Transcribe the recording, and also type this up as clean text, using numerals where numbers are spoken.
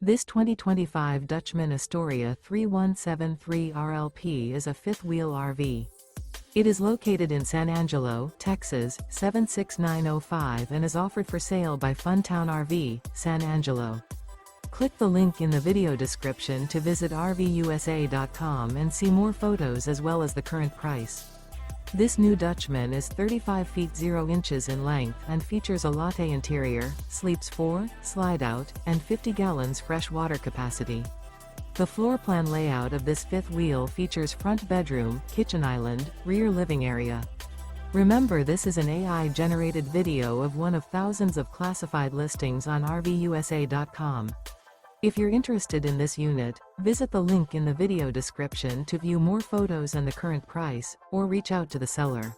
This 2025 Dutchmen Astoria 3173 RLP is a fifth-wheel RV. It is located in San Angelo, Texas, 76905 and is offered for sale by Funtown RV, San Angelo. Click the link in the video description to visit RVUSA.com and see more photos as well as the current price. This new Dutchman is 35 feet 0 inches in length and features a LATTE interior, sleeps 4, Slideout, and 50 gallons fresh water capacity. The floor plan layout of this fifth wheel features front bedroom, kitchen island, rear living area. Remember, this is an AI-generated video of one of thousands of classified listings on RVUSA.com. If you're interested in this unit, visit the link in the video description to view more photos and the current price, or reach out to the seller.